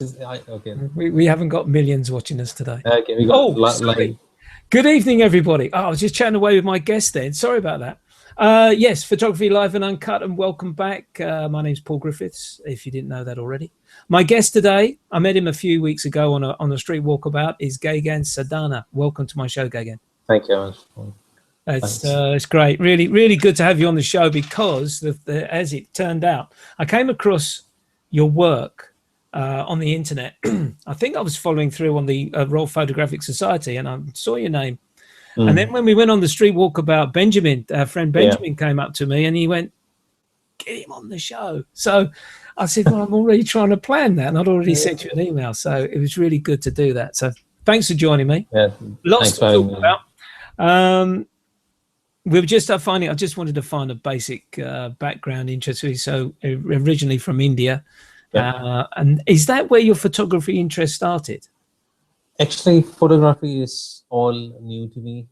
Okay. We haven't got millions watching us today. Okay, we got sorry. Good evening, everybody. I was just chatting away with my guest then. Sorry about that. Yes, Photography Live and Uncut, and welcome back. My name's Paul Griffiths, if you didn't know that already. My guest today, I met him a few weeks ago on a street walkabout, is Gagan Sadana. Welcome to my show, Gagan. Thank you very much. It's great. Really, really good to have you on the show because, as it turned out, I came across your work on the internet. I think I was following through on the Royal Photographic Society, and I saw your name. And then when we went on the street walkabout, Benjamin, our friend Benjamin, came up to me and he went, "Get him on the show." So I said, "Well, I'm already trying to plan that, and I'd already sent you an email." So it was really good to do that. So thanks for joining me. Yeah, lots to talk about. We were just finding. I just wanted to find a basic background interest. So originally from India. And is that where your photography interest started? Actually, photography is all new to me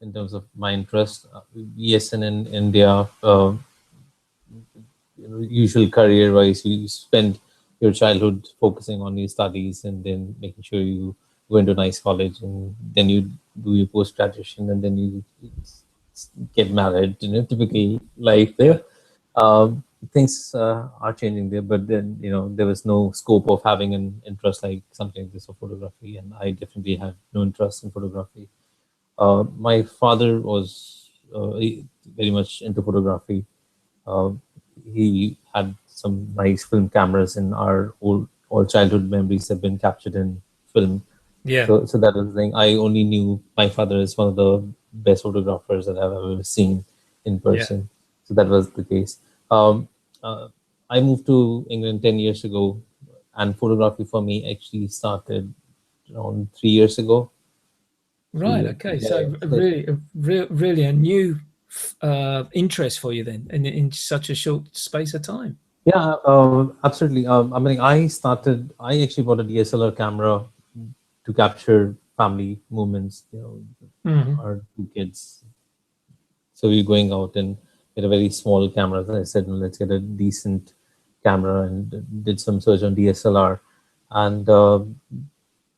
in terms of my interest. Yes, and in India, usual career-wise, you spend your childhood focusing on your studies and then making sure you go into a nice college, and then you do your post-graduation, and then you get married. Typical life there. Things are changing there, but then there was no scope of having an interest like something like this of photography, and I definitely had no interest in photography. My father was very much into photography. He had some nice film cameras, and our all childhood memories have been captured in film. Yeah. So that was the thing. I only knew my father is one of the best photographers that I've ever seen in person. Yeah. So that was the case. I moved to England 10 years ago, and photography for me actually started around 3 years ago. Right. Okay. So really a new interest for you then, in such a short space of time. Yeah, absolutely. I mean, I actually bought a DSLR camera to capture family moments. Our two kids. So we were going out and get a very small camera. I said, let's get a decent camera, and did some search on DSLR. And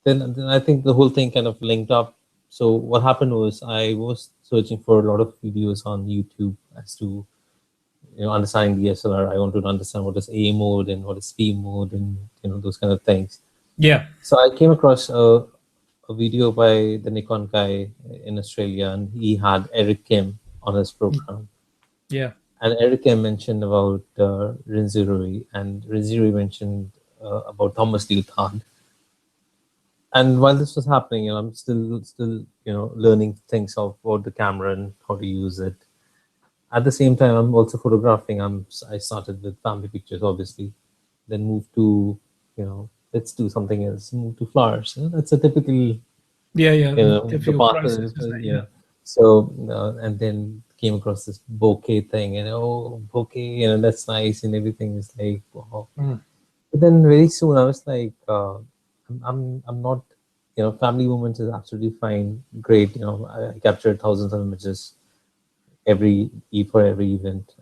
then I think the whole thing kind of linked up. So what happened was I was searching for a lot of videos on YouTube as to understanding DSLR. I wanted to understand what is A mode and what is P mode, and those kind of things. Yeah. So I came across a video by the Nikon guy in Australia, and he had Eric Kim on his program. Yeah. And Eric Kim mentioned about Rinzirui, and Rinzirui mentioned about Thomas Leathard. And while this was happening, I'm still learning things about the camera and how to use it. At the same time, I'm also photographing. I started with family pictures, obviously, then moved to let's do something else. Move to flowers. That's a typical typical process, So and then came across this bouquet thing, and bouquet, that's nice, and everything is like wow. But then very soon I was like, I'm not, family moments is absolutely fine, great. I captured thousands of images for every event,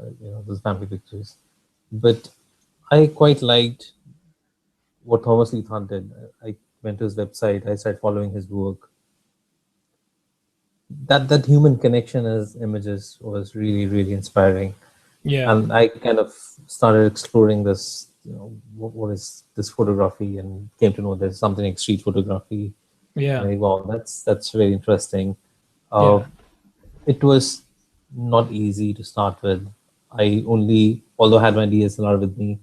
those family pictures. But I quite liked what Thomas Leathard did. I went to his website, I started following his work. That human connection as images was really, really inspiring. Yeah. And I kind of started exploring this, what is this photography, and came to know there's something like street photography. Yeah. Like, wow, that's very interesting. It was not easy to start with. Although I had my DSLR with me,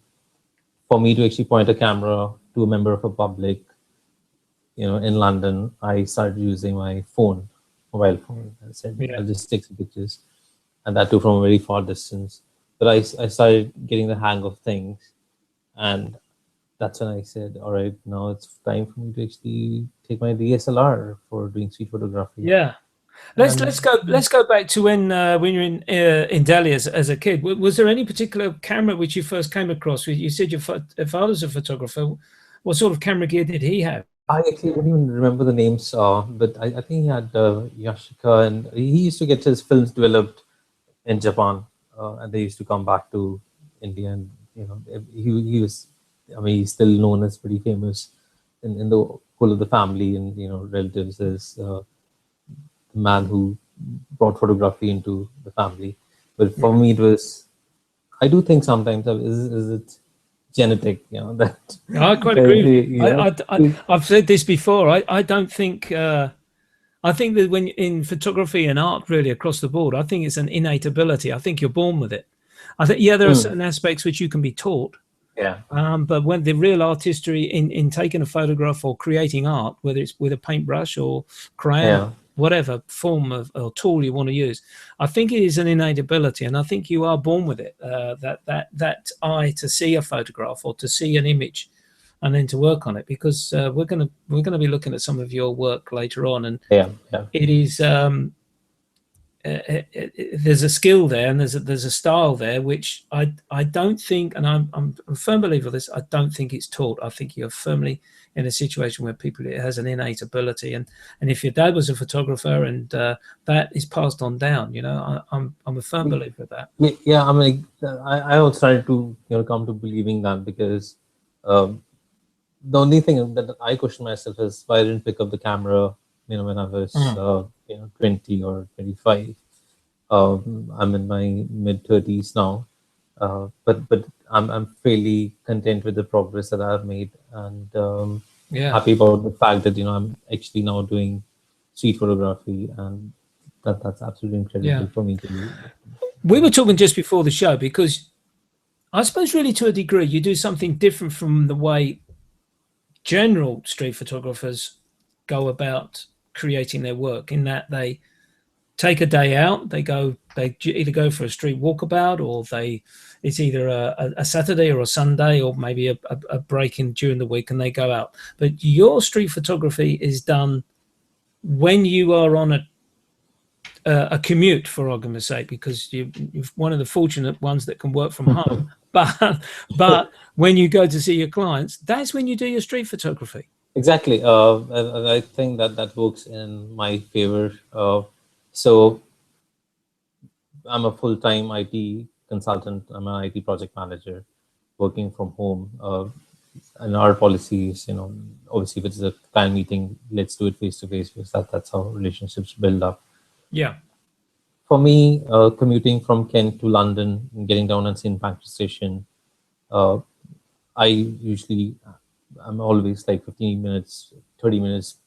for me to actually point a camera to a member of a public, in London, I started using my mobile phone. I said, I'll just take some pictures, and that too from a very far distance. But I started getting the hang of things, and that's when I said, all right, now it's time for me to actually take my DSLR for doing street photography. Yeah. Let's go back to when you're in Delhi as a kid. Was there any particular camera which you first came across? You said your father's a photographer. What sort of camera gear did he have? I actually don't even remember the names, but I think he had Yashica, and he used to get his films developed in Japan, and they used to come back to India, and he was I mean, he's still known as pretty famous in the whole of the family and relatives as the man who brought photography into the family. But for Yeah. me, it was. I do think sometimes is it genetic, that I quite agree with you. to- I've said this before. I don't think. I think that when in photography and art, really across the board, I think it's an innate ability. I think you're born with it. I think there are Mm, certain aspects which you can be taught, yeah, but when the real artistry in taking a photograph or creating art, whether it's with a paintbrush or crayon or yeah, whatever form of or tool you want to use, I think it is an innate ability, and I think you are born with it. That eye to see a photograph or to see an image, and then to work on it. Because we're gonna be looking at some of your work later on, and yeah, yeah. it is there's a skill there, and there's a style there which I don't think, and I'm a firm believer of this. I don't think it's taught. I think you're firmly in a situation where people it has an innate ability, and if your dad was a photographer and that is passed on down, I'm a firm believer of that. Yeah, I mean, I also started to come to believing that because um, the only thing that I question myself is why I didn't pick up the camera, when I was Mm. 20 or 25. I'm in my mid 30s now, but I'm fairly content with the progress that I've made, and Yeah. happy about the fact that I'm actually now doing street photography, and that's absolutely Yeah. incredible for me to. We were talking just before the show because I suppose really to a degree you do something different from the way general street photographers go about creating their work, in that they take a day out, they either go for a street walkabout, or it's either a Saturday or a Sunday, or maybe a break in during the week, and they go out. But your street photography is done when you are on a commute, for argument's sake, because you're one of the fortunate ones that can work from home. But when you go to see your clients, that's when you do your street photography. Exactly. I think that works in my favor. So I'm a full-time IT consultant. I'm an IT project manager working from home. And our policies, obviously, if it's a client meeting, let's do it face to face because that's how relationships build up. Yeah. For me, commuting from Kent to London and getting down at St. Pancras Station, uh, I usually, I'm always like 15 minutes, 30 minutes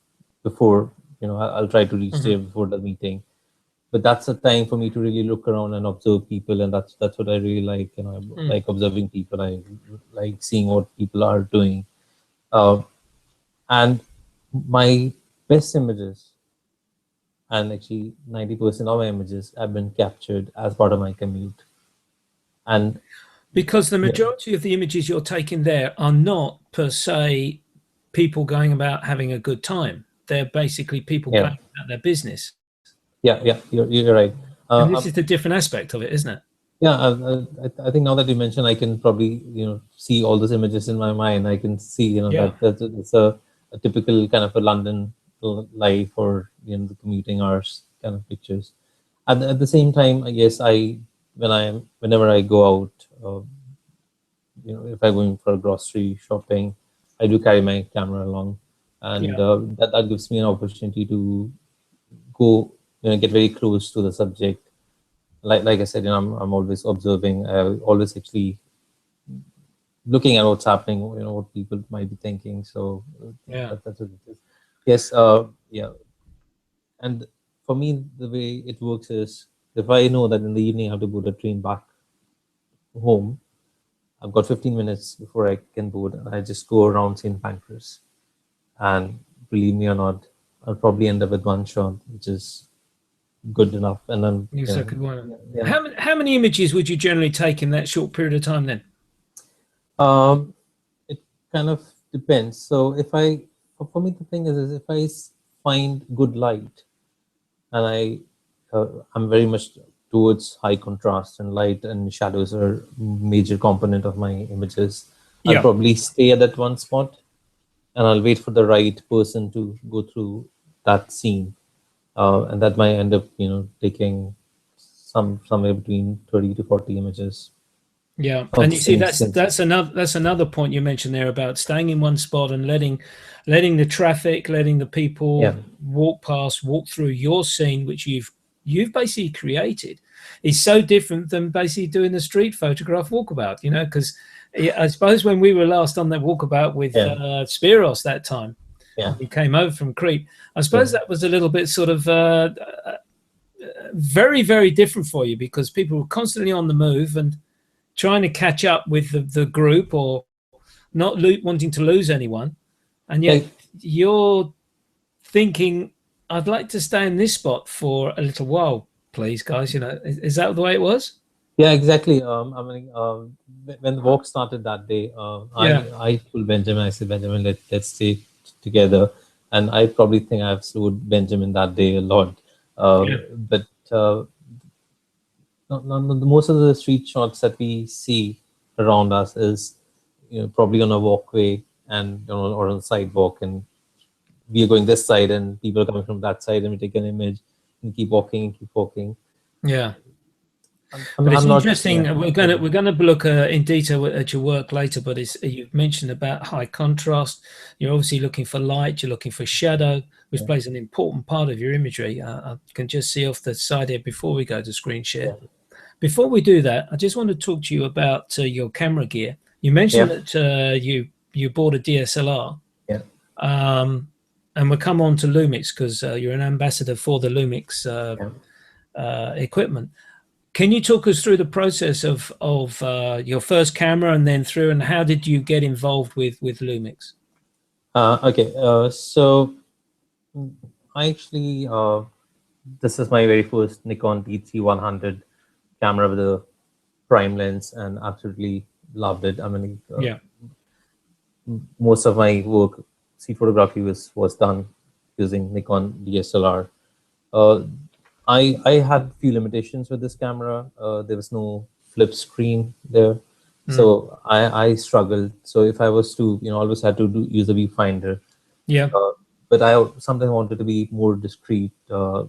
before, I'll try to reach there Mhm. before the meeting. But that's a time for me to really look around and observe people, and that's what I really like. I Mm. like observing people. I like seeing what people are doing, uh, and my best images, and actually 90% of my images have been captured as part of my commute. And Because the yeah, majority of the images you're taking there are not per se people going about having a good time. They're basically people yeah, going about their business. yeah, you're right. And Uh, this um, is the different aspect of it, isn't it? yeah, I think now that you mentioned, I can probably see all those images in my mind. I can see Yeah. that it's a typical kind of a London life, or the commuting hours kind of pictures. At the same time, I guess whenever I go out, if I'm going for grocery shopping, I do carry my camera along, and Yeah. that gives me an opportunity to go, get very close to the subject. Like I said, I'm always observing. Always actually looking at what's happening. What people might be thinking. So Yeah. that's what it is. Yes. Yeah. And for me, the way it works is, if I know that in the evening I have to board a train back home, I've got 15 minutes before I can board, and I just go around St. Pancras. And believe me or not, I'll probably end up with one shot, which is good enough. And then, You second one. yeah. How many images would you generally take in that short period of time then? Um, it kind of depends. So for me, the thing is if find good light, and I'm very much towards high contrast, and light and shadows are major component of my images. I'll Yeah. probably stay at that one spot, and I'll wait for the right person to go through that scene, and that might end up, taking somewhere between 30 to 40 images. Yeah, of and the you see same that's sense. that's another point you mentioned there about staying in one spot and letting the traffic, letting the Yeah, people walk past, walk through your scene, which you've basically created, is so different than basically doing the street photograph walkabout. You know, because I suppose when we were last on that walkabout with yeah, Spiros that time, yeah, when we came over from Crete, I yeah. suppose that was a little bit sort of very very different for you because people were constantly on the move and trying to catch up with the group or not wanting to lose anyone, and yet Yeah, you're thinking, I'd like to stay in this spot for a little while, please, guys. You know, is that the way it was? yeah, exactly. I mean, when the walk started that day, Yeah, I told Benjamin, I said, Benjamin, let's stay together. And I probably think I've slowed Benjamin that day a lot. yeah, But most of the street shots that we see around us is, probably on a walkway and, or on a sidewalk, and we are going this side, and people are coming from that side, and we take an image and keep walking and keep walking. yeah. But it's I'm not, interesting. yeah, We're gonna look in detail at your work later. But it's you've mentioned about high contrast. You're obviously looking for light. You're looking for shadow, which yeah, plays an important part of your imagery. I can just see off the side here before we go to screen share. yeah, Before we do that, I just want to talk to you about your camera gear. You mentioned yeah, that you bought a DSLR, yeah. um, and we'll come on to Lumix because you're an ambassador for the Lumix Yeah. equipment. Can you talk us through the process of your first camera and then through, and how did you get involved with Lumix? Okay. So I actually, this is my very first Nikon D3100 camera with a prime lens, and absolutely loved it. I mean, Yeah, most of my work, street photography, was done using Nikon DSLR. Uh, I had few limitations with this camera. There was no flip screen there, mm. so I struggled. So if I was to, always had to use a viewfinder. Yeah, Uh, but I sometimes wanted to be more discreet, about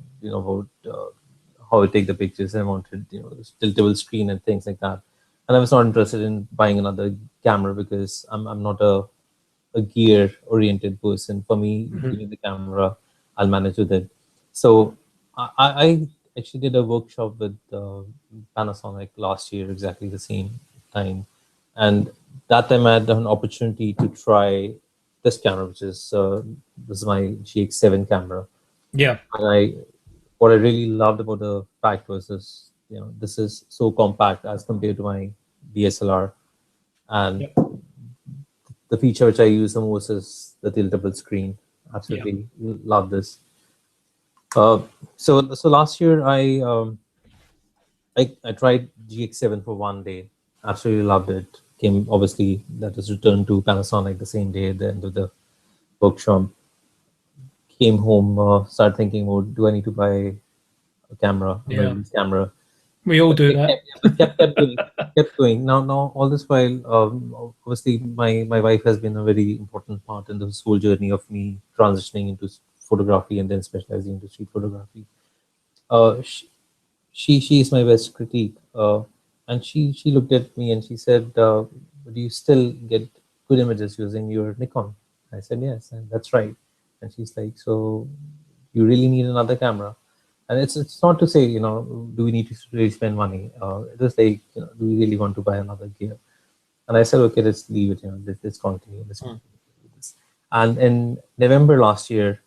how I take the pictures. I wanted, this tiltable screen and things like that. And I was not interested in buying another camera because I'm not a gear oriented person. For me, hmm, give me the camera, I'll manage with it. So I actually did a workshop with Panasonic last year, exactly the same time, and that time I had an opportunity to try this camera, which is this is my GX7 camera. yeah, And what I really loved about the fact was this, this is so compact as compared to my DSLR, and yeah, the feature which I use the most is the tiltable screen. yeah, Absolutely love this. Uh, so last year I tried GX7 for one day. Absolutely loved it. Came obviously that was returned to Panasonic the same day at the end of the workshop. Came home, started thinking, oh, do I need to buy a camera, a yeah. mirrorless camera? We all But do that. kept going, kept going. Now all this while, obviously my wife has been a very important part in this whole journey of me transitioning into photography and then specializing into street photography. Uh, she, she is my best critique, and she looked at me and she said, "Do you still get good images using your Nikon?" I said, "Yes, and that's right." And she's like, "So you really need another camera?" And it's not to say, do we need to really spend money? It was like, do we really want to buy another gear? And I said, okay, let's leave it. Let's continue. Let's Mm. continue with this. And in November last year,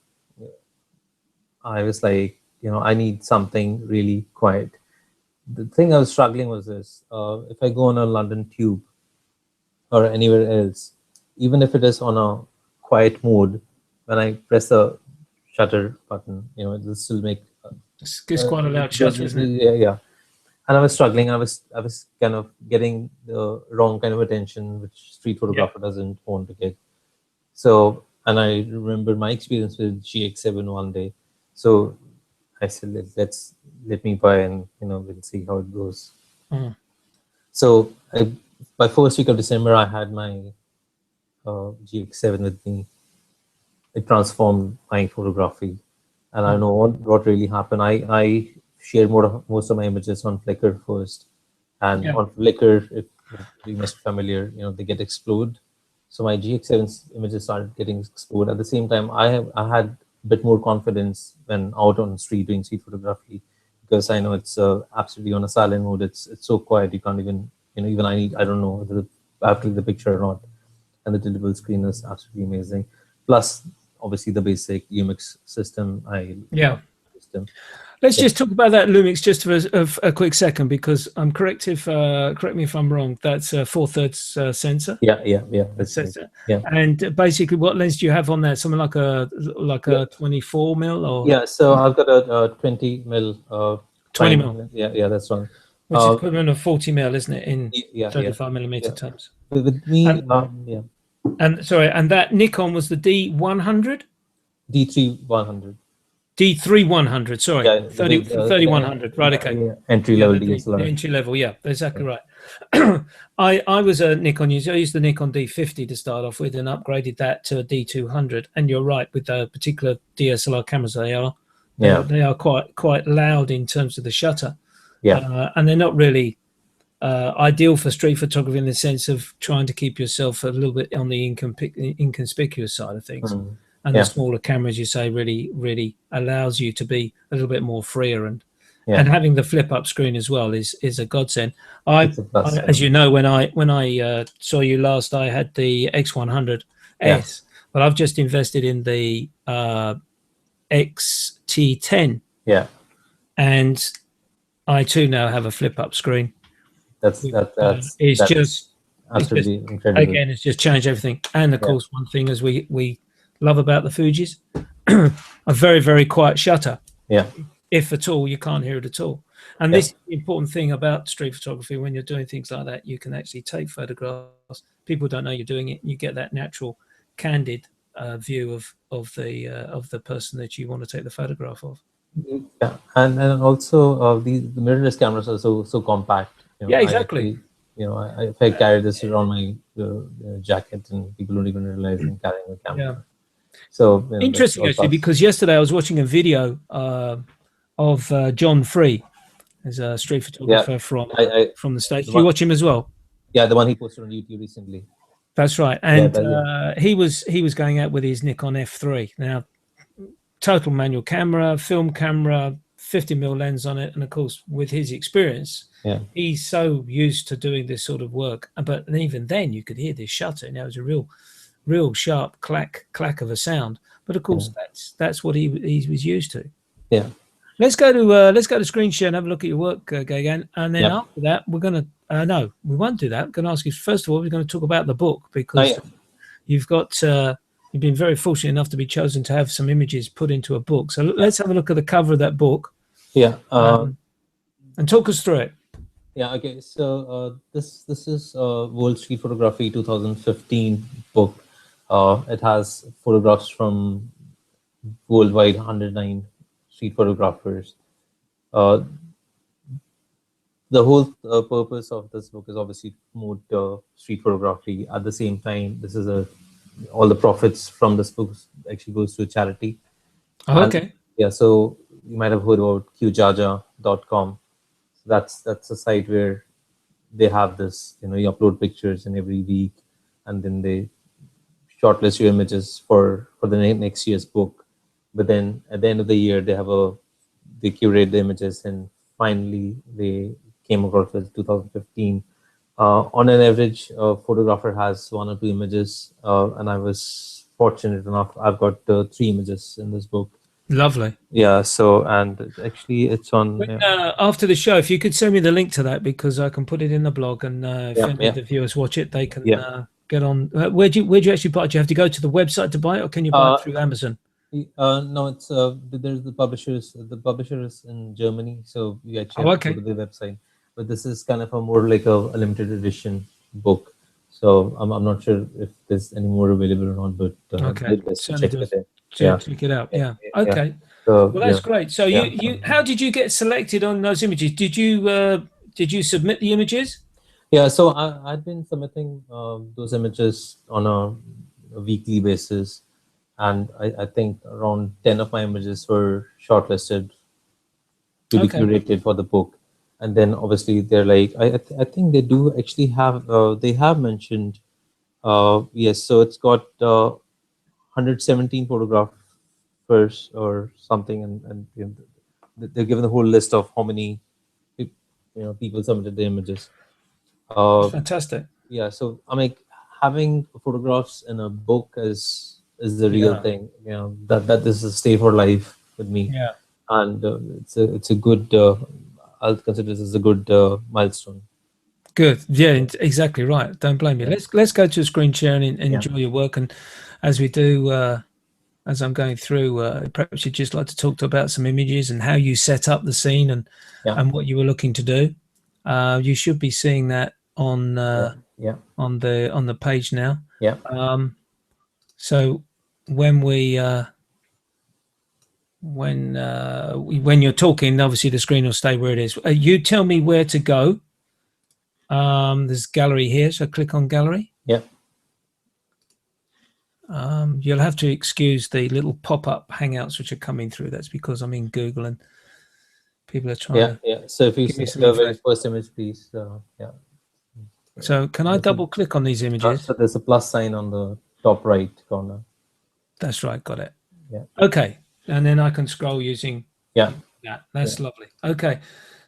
I was like, I need something really quiet. The thing I was struggling was this: if I go on a London tube or anywhere else, even if it is on a quiet mode, when I press the shutter button, it will still make It's quite a loud shutter, isn't it? yeah, yeah. And I was struggling. I was kind of getting the wrong kind of attention, which street Yeah, photographer doesn't want to get. So, and I remember my experience with GX7 one day. So I said, let me buy, and we'll see how it goes. mm. So by first week of December, I had my GX7 with me. It transformed my photography, and I Mm. know what really happened. I shared most of my images on Flickr first, and Yeah, on Flickr, it you must be familiar. They get explode. So my GX7 images started getting explode. At the same time, I had a bit more confidence when out on the street doing street photography, because I know it's absolutely on a silent mode. It's so quiet, you can't even even I don't know whether I have to take the picture or not. And the tiltable screen is absolutely amazing. Plus, obviously, the basic Lumix system. I Yeah. love the system. Let's just talk about that Lumix just for a quick second, because I'm correct if correct me if I'm wrong. That's a 4/3 sensor. Yeah. That's right. Sensor. Yeah. And basically, what lens do you have on there? Something like a Yeah. 24 mil or Yeah. So I've got a 20 mil 20 prime. mil, Yeah. That's one. which is equivalent of 40 mil, isn't it, in Yeah. 35 millimeter Yeah. terms? With me, And yeah. sorry, and that Nikon was the D100, D3100. D3100. Sorry, Yeah. 3100. Right. Okay. Yeah, entry Yeah, level the DSLR. entry level. Yeah, exactly right. I was a Nikon user. I used the Nikon D50 to start off with, and upgraded that to a D200. And you're right, with the particular DSLR cameras, they are quite loud in terms of the shutter. Yeah. And they're not really ideal for street photography in the sense of trying to keep yourself a little bit on the inconspicuous side of things. And Yeah. the smaller cameras, you say, really allows you to be a little bit more freer, and Yeah. having the flip up screen as well is a godsend. It's a plus, As you know, when I saw you last, I had the X100S, Yeah. but I've just invested in the XT10, Yeah. and I too now have a flip up screen. That's It's just absolutely incredible. again, it's just changed everything. And of course, one thing as we love about the Fujis, a very, very quiet shutter. Yeah. If at all, you can't hear it at all. And this is the important thing about street photography. When you're doing things like that, you can actually take photographs. People don't know you're doing it. You get that natural, candid view of the person that you want to take the photograph of. Yeah, and also the mirrorless cameras are so compact. Yeah, exactly. If I carry this around my jacket, and people don't even realize I'm carrying a camera. Yeah. So Interesting, actually, because yesterday I was watching a video of John Free, as a street photographer from the States. Do you watch him as well? Yeah, the one he posted on YouTube recently. That's right. And he was going out with his Nikon F3. Now, total manual camera, film camera, 50mm lens on it, and of course, with his experience, he's so used to doing this sort of work. But even then, you could hear this shutter. It was a real sharp clack of a sound. But of course, that's what he was used to. Yeah. Let's go to screen share and have a look at your work, Gagan. And then after that, we're going to no, we won't do that. I'm going to ask you first of all. We're going to talk about the book, because you've got. You've been very fortunate enough to be chosen to have some images put into a book. So let's have a look at the cover of that book. Yeah. And talk us through it. Yeah. Okay. So this is World Street Photography 2015 book. It has photographs from worldwide 109 street photographers. The whole purpose of this book is obviously to promote street photography. At the same time, this is all the profits from this book actually goes to a charity. Oh, okay. So you might have heard about qjaja.com. So that's a site where they have this, you upload pictures in every week, and then they shortlist your images for the next year's book. But then at the end of the year, they curate the images, and finally they came across with 2015. On an average, a photographer has 1 or 2 images, and I was fortunate enough. I've got 3 images in this book. Lovely. Yeah. So, and actually, it's on. After the show, if you could send me the link to that, because I can put it in the blog, and if any of the viewers watch it, they can get on. Where'd you actually buy it? Do you have to go to the website to buy it, or can you buy it through Amazon? No, it's there's the publishers. The publisher is in Germany, so you actually have to go to the website. But this is kind of a more like a limited edition book, so I'm not sure if there's any more available or not. But check it out. Yeah. Okay. So, well, that's great. So you how did you get selected on those images? Did you submit the images? Yeah. So I've been submitting those images on a weekly basis, and I think around 10 of my images were shortlisted to be curated for the book. And then obviously they're like, I think they do actually have, they have mentioned, yes, so it's got 117 photographers or something, and they're given the whole list of how many people submitted the images. Uh, Fantastic. yeah, so I mean, having photographs in a book is the real Yeah. thing. That this is stay for life with me, Yeah. and it's a good. I'll consider this as a good milestone. Good. Yeah, exactly right. Don't blame me. Yeah, Let's go to a screen share and yeah, enjoy your work. And as we do, as I'm going through, perhaps you'd just like to talk about some images and how you set up the scene yeah, and what you were looking to do. You should be seeing that yeah, yeah, on the page now. yeah. So when when you're talking, obviously the screen will stay where it is. You tell me where to go. There's gallery here, so click on gallery. Yeah. You'll have to excuse the little pop-up hangouts which are coming through. That's because I'm in Google and people are trying Yeah, to yeah. So if you give me see some the very information. first image, please. Yeah. So can I double click on these images? So there's a plus sign on the top right corner. That's right, got it. Yeah. Okay, and then I can scroll using Yeah. that. That's lovely. Okay,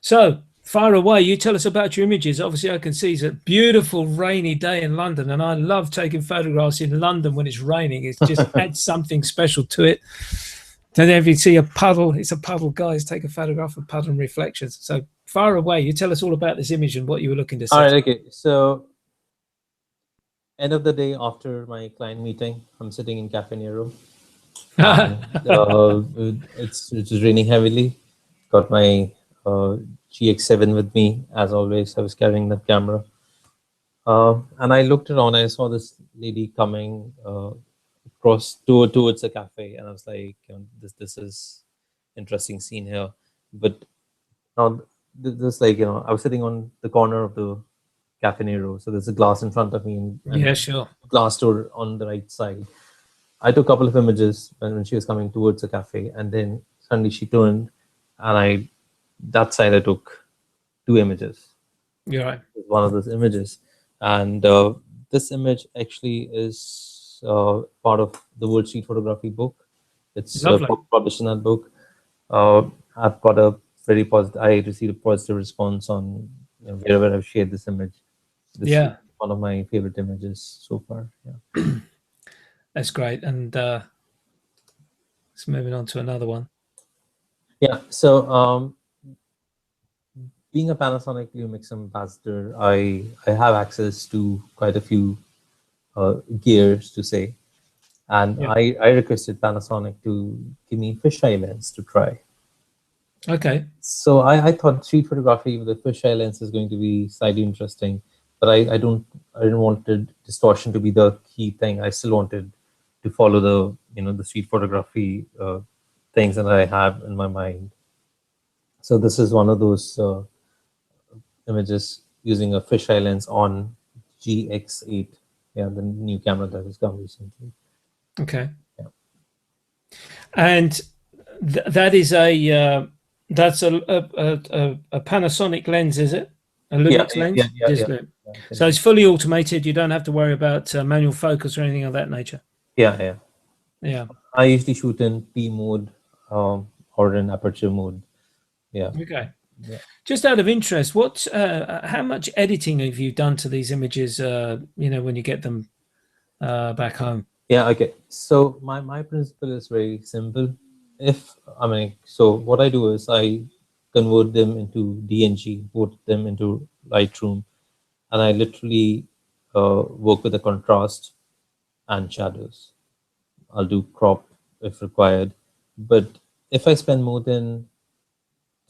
so fire away. You tell us about your images. Obviously, I can see it's a beautiful rainy day in London, and I love taking photographs in London when it's raining. It just adds something special to it. Then if you see a puddle, it's a puddle, guys. Take a photograph of puddle and reflections. So fire away. You tell us all about this image and what you were looking to All set. right. Okay. So end of the day after my client meeting, I'm sitting in Cafe Nero. It's raining heavily. Got my GX7 with me as always. I was carrying the camera, and I looked around. I saw this lady coming across towards the cafe, and I was like, this is interesting scene here. But now this like I was sitting on the corner of the Cafe Nero, so there's a glass in front of me and Yeah, sure. glass door on the right side. I took a couple of images when she was coming towards the cafe, and then suddenly she turned, and that side I took 2 images. You're right. One of those images, and this image actually is part of the World Street Photography book. It's Lovely. published in that book. I've got a very positive. I received a positive response on wherever I've shared this image. This is one of my favorite images so far. Yeah. That's great. And let's moving on to another one. Yeah. So being a Panasonic Lumix ambassador, I have access to quite a few gears to say, and I requested Panasonic to give me fisheye lens to try. Okay. So I thought street photography with a fisheye lens is going to be slightly interesting, but I didn't want the distortion to be the key thing. I still wanted to follow the street photography things that I have in my mind. So this is one of those images using a fisheye lens on GX8. Yeah, the new camera that has come recently. Okay. Yeah. And that is that's a Panasonic lens, is it? A Lumix lens? Yeah. So it's fully automated. You don't have to worry about manual focus or anything of that nature. Yeah. I usually shoot in P mode or in aperture mode. Yeah. Okay. Yeah. Just out of interest, how much editing have you done to these images? When you get them back home. Yeah. Okay. So my principle is very simple. So what I do is I convert them into DNG, put them into Lightroom, and I literally work with the contrast and shadows. I'll do crop if required, but if I spend more than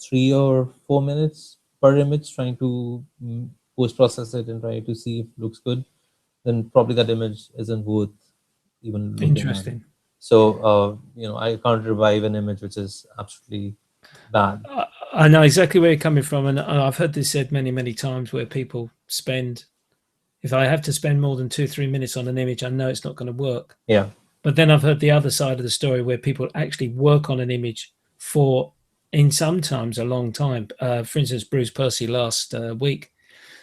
3 or 4 minutes per image trying to post process it and try to see if it looks good, then probably that image isn't worth even looking Interesting. at. So I can't revive an image which is absolutely bad. I know exactly where you're coming from, and I've heard this said many times where people spend. If I have to spend more than 2-3 minutes on an image, I know it's not going to work. Yeah. But then I've heard the other side of the story where people actually work on an image for in sometimes a long time. For instance, Bruce Percy last week,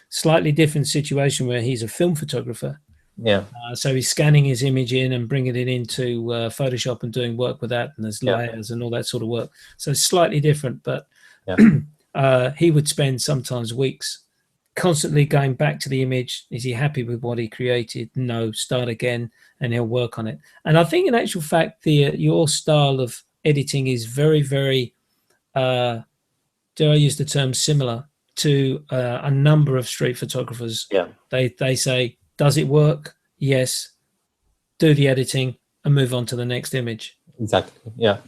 slightly different situation where he's a film photographer. Yeah. So he's scanning his image in and bringing it into Photoshop and doing work with that, and there's Yeah. layers and all that sort of work. So it's slightly different, but Yeah. he would spend sometimes weeks constantly going back to the image. Is he happy with what he created? No, start again, and he'll work on it. And I think, in actual fact, your style of editing is very, very, do I use the term similar to a number of street photographers? Yeah. They say, does it work? Yes. Do the editing and move on to the next image. Exactly. Yeah.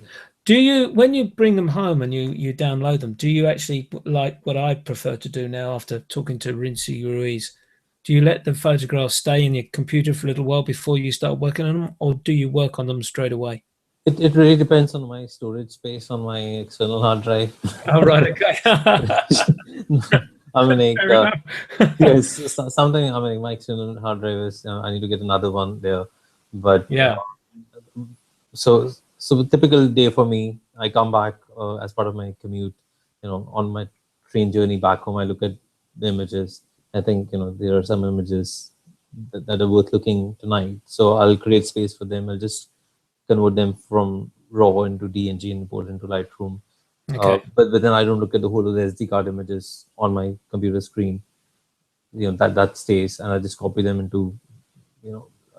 Do you, when you bring them home and you download them, do you actually, like what I prefer to do now after talking to Rincy Ruiz, do you let the photographs stay in your computer for a little while before you start working on them, or do you work on them straight away? It really depends on my storage space on my external hard drive. Oh, right. Okay. I mean, Fair enough. yes, something. I mean, my external hard drive is. I need to get another one there, but Yeah. So a typical day for me, I come back as part of my commute. On my train journey back home, I look at the images. I think there are some images that are worth looking tonight. So I'll create space for them. I'll just convert them from RAW into DNG and import into Lightroom. Okay. But then I don't look at the whole of the SD card images on my computer screen. That stays, and I just copy them into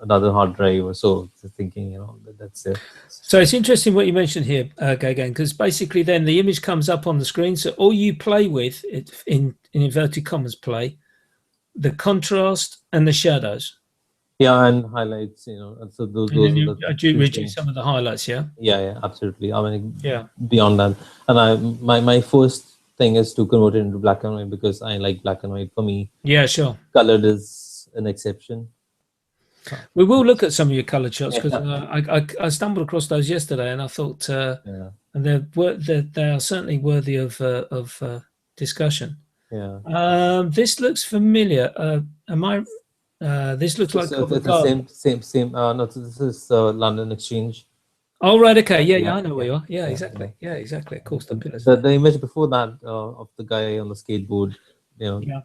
another hard drive or so. Thinking that's it. So it's interesting what you mentioned here, Gagan, because basically then the image comes up on the screen. So all you play with, in inverted commas, play the contrast and the shadows. Yeah, and highlights. So those And then are you the two reduce things. some of the highlights, yeah? Yeah, absolutely. I mean, Yeah. beyond that, and my first thing is to convert it into black and white because I like black and white. For me, Yeah, sure. colored is an exception. We will look at some of your coloured shots because Yeah. I stumbled across those yesterday, and I thought, Yeah. and they are certainly worthy of discussion. Yeah. This looks familiar. Am I? This looks like So Covent it's the Garden. same. No, this is London Exchange. Oh, right. Okay. Yeah, Yeah, I know where you are. Yeah, yeah, exactly. Yeah, exactly. Of course, the pillars. The image before that of the guy on the skateboard, Yeah.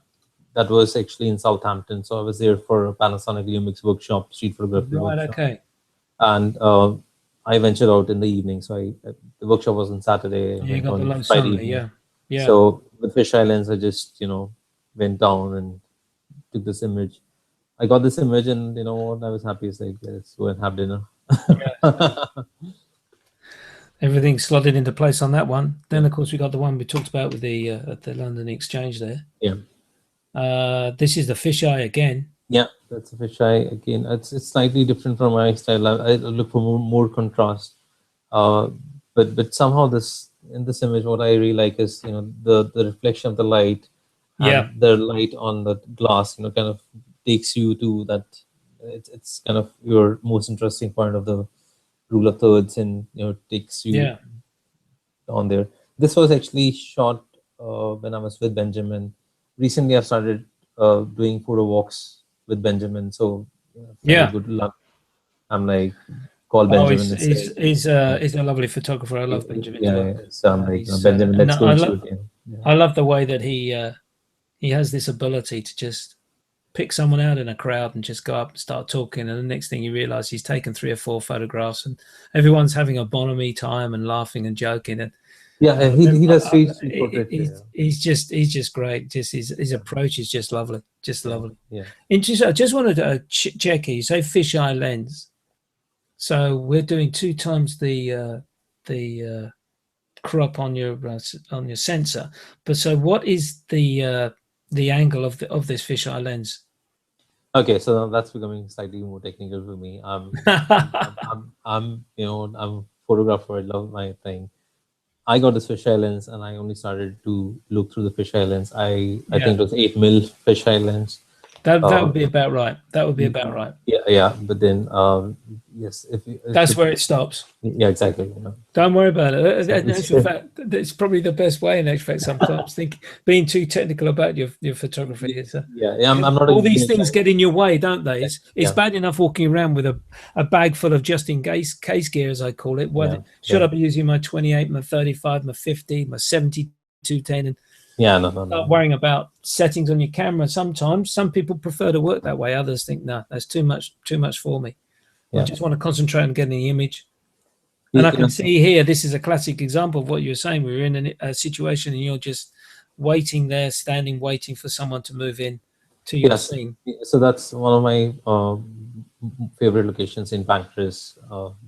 that was actually in Southampton. So I was there for a Panasonic Lumix workshop, street photography Right. workshop. Okay. And I ventured out in the evening. So the workshop was on Saturday. Yeah, you got the on low Friday sunlight. evening. Yeah. Yeah. So with fisheye lens, I just went down and took this image. I got this image, and what I was happy is like, let's go and have dinner. Everything slotted into place on that one. Then, of course, we got the one we talked about with the at the London Exchange there. Yeah. This is the fisheye again. Yeah, that's a fisheye again. It's slightly different from my style. I look for more contrast. But somehow in this image, what I really like is the reflection of the light, and Yeah. the light on the glass. Kind of takes you to that. It's kind of your most interesting point of the rule of thirds, and takes you Yeah. on there. This was actually shot when I was with Benjamin. Recently, I've started doing photo walks with Benjamin. So Yeah. good luck. I'm like, call Oh, Benjamin. he's a lovely photographer. I love Benjamin's work. Yeah. So I'm like, He's, Benjamin, and let's go and shoot. Yeah. I love the way that he has this ability to just pick someone out in a crowd and just go up and start talking, and the next thing you realize he's taken 3 or 4 photographs and everyone's having a bonhomie time and laughing and joking. And Yeah, he does street portraiture. he's just great. Just his approach is just lovely, just lovely. Yeah. Interesting. I just wanted to check here. You say fisheye lens, so we're doing 2 times the crop on your sensor. But so what is the angle of this fisheye lens? Okay, so that's becoming slightly more technical for me. I'm a photographer. I love my thing. I got this fisheye lens, and I only started to look through the fisheye lens. I think it was 8mm fisheye lens, That Uh, would be about right. That would be about right. yeah, yeah. But then, yes, if That's it, where it stops. yeah, exactly. You know, Don't worry about it. In actual exactly. fact, it's probably the best way. In actual fact, sometimes think being too technical about your photography is Yeah, yeah. I'm not all even these gonna try. things get in your way, don't they? It's Yeah, bad enough walking around with a bag full of just in case gear, as I call it. yeah, What should yeah, I be using my 28, my 35, my 50, my 7210, and yeah. No, no, start no. worrying about settings on your camera? Sometimes some people prefer to work that way. Others think, no, that's too much for me. I Yeah, just want to concentrate on getting the image. And I yeah, can see here, this is a classic example of what you were saying. We were in a situation and you're just waiting there, standing, waiting for someone to move in to your yes. scene. So that's one of my favorite locations in Pancras.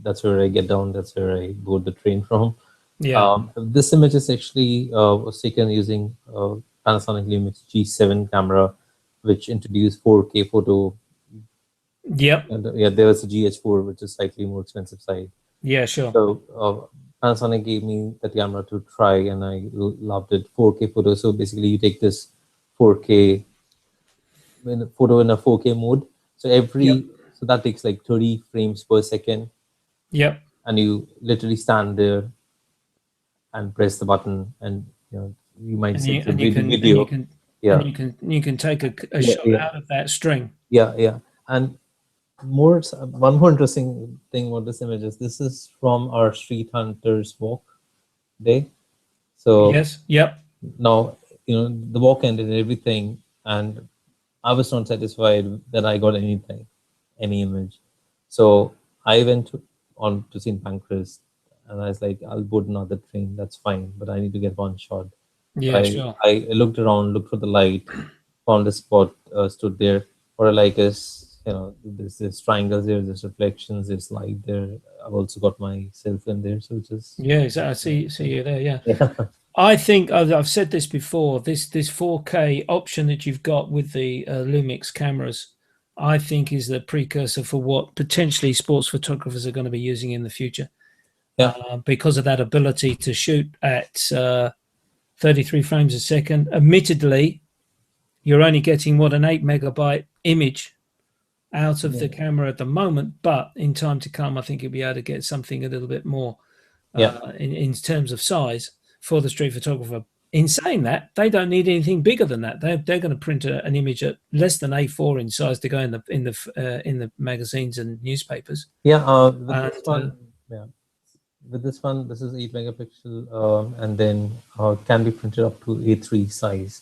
That's where I get down. That's where I board the train from. Yeah. This image is actually was taken using Panasonic Lumix G7 camera, which introduced 4K photo. Yep. And yeah, there was a GH4, which is slightly more expensive side. Yeah, sure. So Panasonic gave me the camera to try, and I loved it. 4K photo. So basically, you take this 4K in a photo in a 4K mode. So Yep. so that takes like 30 frames per second, Yep. and you literally stand there and press the button, and you might And say you it's a and you can and you video. can and Yeah, you can take a yeah, shot yeah, out of that string. yeah, yeah. And one more interesting thing about this image is this is from our street hunters walk day. So Yes. Yep. now the walk ended and everything, and I was not satisfied that I got anything, any image. So I went on to St. Pancras, and I was like, I'll board another train. That's fine, but I need to get one shot. So Yeah, sure. I looked around, looked for the light, found a spot, stood there. What I like is, there's this triangles there, there's reflections, there's light there. I've also got myself in there, so just Yeah, exactly. I see you there. Yeah. yeah, I think I've said this before. This 4K option that you've got with the Lumix cameras, I think, is the precursor for what potentially sports photographers are going to be using in the future, yeah, because of that ability to shoot at 33 frames a second. Admittedly, you're only getting what, an 8 megabyte image out of yeah, the camera at the moment, but in time to come, I think you'll be able to get something a little bit more yeah. in terms of size for the street photographer. In saying that, they don't need anything bigger than that. They're going to print an image at less than A4 in size to go in the magazines and newspapers. Yeah, And yeah, with this one, this is 8 megapixel, and then can be printed up to A3 size.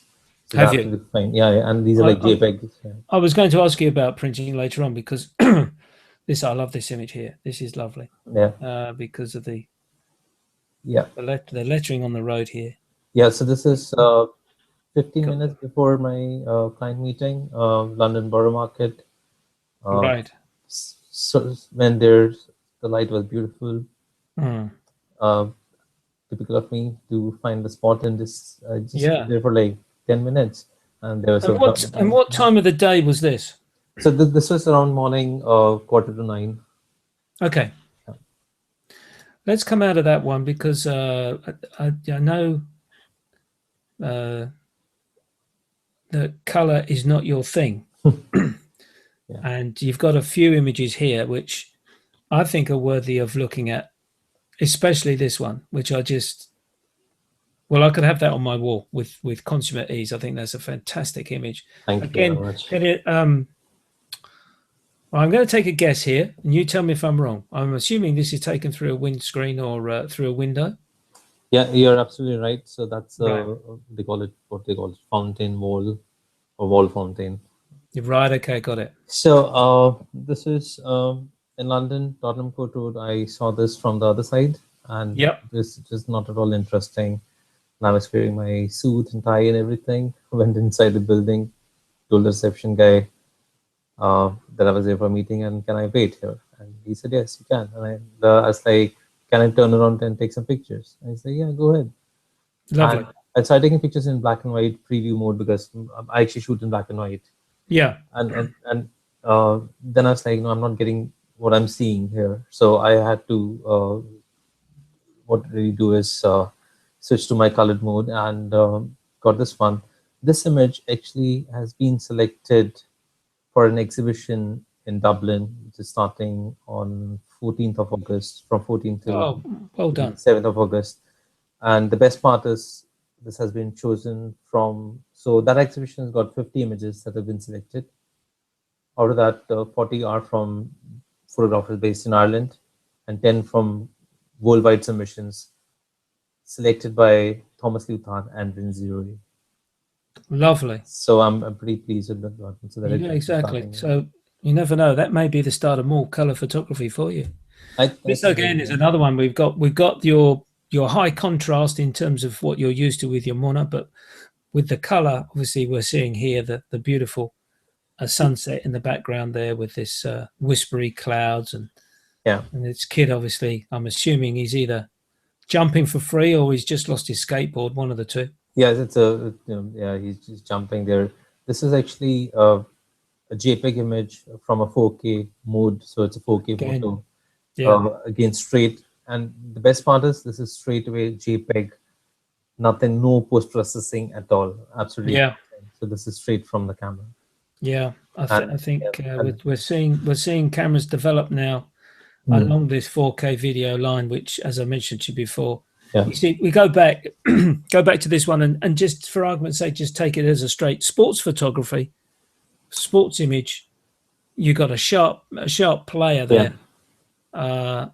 So have that you? will be fine. Yeah, yeah, and these are I, like I, JPEGs. Yeah, I was going to ask you about printing later on because this I love this image here. This is lovely yeah, because of yeah. the lettering on the road here. Yeah, so this is 15 Got minutes the before my client meeting, London Borough Market. Uh, right. so when the light was beautiful, Mm. uh, typical of me to find the spot and just stood Yeah. there for like 10 minutes. And there was And what time of the day was this? so this was around morning, quarter to 9. Okay, Yeah, let's come out of that one because I know uh, that color is not your thing, yeah, and you've got a few images here which I think are worthy of looking at, especially this one, which I could have that on my wall with consummate ease. I think that's a fantastic image. thank you very Again, much. get it. I'm going to take a guess here, and you tell me if I'm wrong. I'm assuming this is taken through a windscreen or through a window. Yeah, you're absolutely right. So that's Right. they call it what they call fountain wall or wall fountain. You're right. Okay, got it. So this is in London, Tottenham Court Road. I saw this from the other side, and Yep. this is not at all interesting. And I was wearing my suit and tie and everything. Went inside the building, told the reception guy that I was there for a meeting, and can I wait here? And he said, yes, you can. And I was like, can I turn around and take some pictures? And he said, yeah, go ahead. Lovely. And I started taking pictures in black and white preview mode because I actually shoot in black and white. Yeah. And then I was like, no, I'm not getting what I'm seeing here. So I had to what I really do is switch to my colored mode and got this one. This image actually has been selected for an exhibition in Dublin, which is starting on 14th of August, from 14th till Oh, well done. 7th of August. And the best part is this has been chosen from, so that exhibition has got 50 images that have been selected. Out of that, 40 are from photographers based in Ireland and 10 from worldwide submissions selected by Thomas Luthan and Lindsay Roy. Lovely. So I'm pretty pleased with that. So that Yeah, exactly. So you never know. That may be the start of more color photography for you. I This think again is another one. We've got your high contrast in terms of what you're used to with your mono, but with the color, obviously, we're seeing here the beautiful sunset in the background there with this whispery clouds and yeah. and this kid. Obviously, I'm assuming he's either jumping for free or he's just lost his skateboard. One of the two. Yes, it's yeah, he's just jumping there. This is actually a JPEG image from a 4K mode, so it's a 4K Again, photo. yeah. Again, straight. And the best part is this is straight away JPEG, nothing, no post processing at all. Absolutely. Yeah. So this is straight from the camera. Yeah, I think and we're seeing cameras develop now along this 4K video line, which, as I mentioned to you before, yeah, you see, we go back to this one, and just for argument's sake, just take it as a straight sports photography, sports image. You got a sharp player there, and